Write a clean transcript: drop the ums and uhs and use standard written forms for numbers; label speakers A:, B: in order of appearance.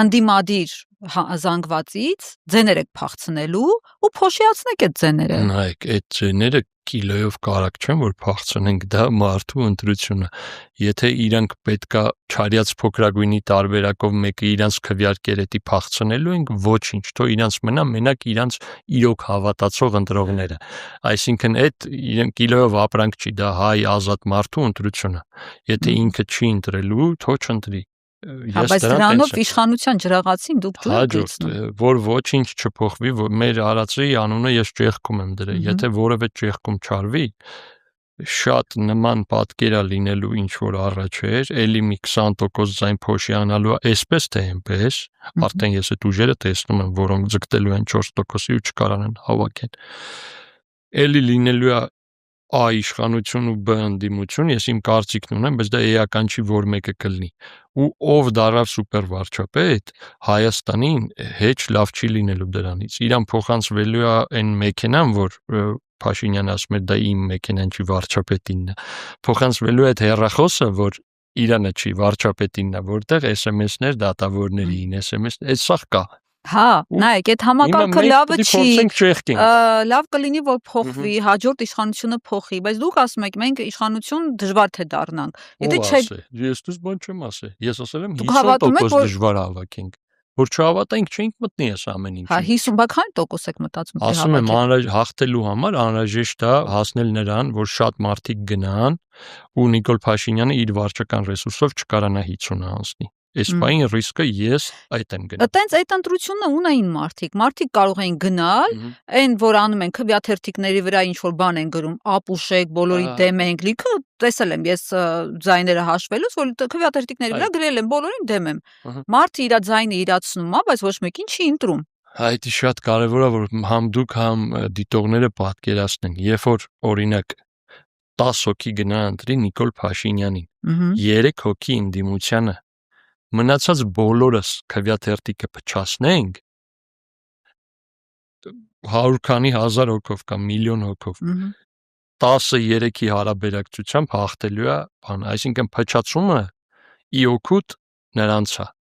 A: ընդդիմադիր զանգվածից ձեներ եք փախցնելու ու փոշիացնեք այդ ձեները։
B: Նայեք, այդ ձեները կիլոյով կարակ չեն, որ փախցնենք, դա մարդու ընտրությունը։ Եթե իրանք պետքա չարյաց փոքրագույնի տարբերակով մեկը իրանց քվյարկերետի փախցնելու ենք, ոչինչ, թող իրանց մնա մենակ իրանց իրոք հավատացող ընտրողները։ Այսինքն այդ իրեն կիլոյով ապրանք չի, դա հայ ազատ մարդու ընտրությունը։ Եթե ինքը չի ընտրելու, թող չընտրի։
A: Բայց դրանով իշխանության ջրաղացին դուք ջուր եք լցնում։
B: Որ ոչինչ չփոխվի, մեր արածի անունը ես ճեղքում եմ դրել։ Եթե որևէ ճեղքում չարվի, շատ նման պատկերա լինելու ինչ որ առաջ էր, էլի մի 20% ձայն փոշիանալու, այսպես թե այնպես, արդեն ես այդ ուժերը տեսնում եմ, որոնք ձգտելու են 4%-ի ու չկարանան հավաքեն։ Էլի լինելու է A իշխանություն ու B ընդդիմություն, ես իմ կարծիքն ունեմ, բայց դա էական չի, որ մեկը կլինի։ Ու ով դարավ սուպեր վարչապետ, Հայաստանին հեչ լավ չի լինելու դրանից։ Իրան փոխանցվելու է այն մեքենան, որ Փաշինյանը ասում է, դա իմ մեքենան չի, վարչապետինն է։ Փոխանցվելու է այդ հեռախոսը, որ Իրանը չի, վարչապետինն է, որտեղ SMS-ներ դատավորներին, SMS, այդ սա կա։
A: Հա, նայեք, այդ համակարգը լավը չի, լավ կլինի, որ փոխվի, հաջորդ իշխանությունը փոխի, բայց դուք ասում եք, մենք իշխանություն դժվար թե դառնանք։
B: Եթե չեք, ես դուս բան չեմ ասել։ Ես ասել եմ 50% դժվար հավաքենք։ Որ չհավատանք, չենք մտնի այս ամեն ինչը։
A: Հա, 50 բակ հայն տոկոս եք մտածում, թե
B: ասում եմ, հաղթելու համար անհրաժեշտ է հասնել նրան, որ շատ մարդիկ գնան ու Նիկոլ Փաշինյանը իր վարչական ռեսուրսով չկարանա 50-ը անցնի։ Այս բանի ռիսկը ես այդ եմ գնում։
A: Այտենց այդ ընտրությունը ունեին մարդիկ կարող էին գնալ, այն որ անում են քվյաթերթիկների վրա ինչ որ բան են գրում, ապուշեք, բոլորի դեմ ենք, լիքը տեսել եմ ես ձայները հաշվելուց, որ քվյաթերթիկների վրա գրել են բոլորին դեմ եմ։ Մարդը իր ձայնը իրացնում է, բայց ոչ մեկին չի ընտրում։
B: Այդ շատ կարևոր է, որ համ դուք համ դիտողները պատկերացնեն, երբ որ օրինակ 10 հոգի գնա ընտրի Նիկոլ Փաշինյանին, 3 հոգի ընդդիմությանը մնացած բոլորս քվյաթերթիկը փչացնենք 100 քանի հազար հոգով կամ միլիոն հոգով 10-3-ի հարաբերակցությամբ հաղթելու է բան, այսինքն փչացումը ի օգուտ նրանց է,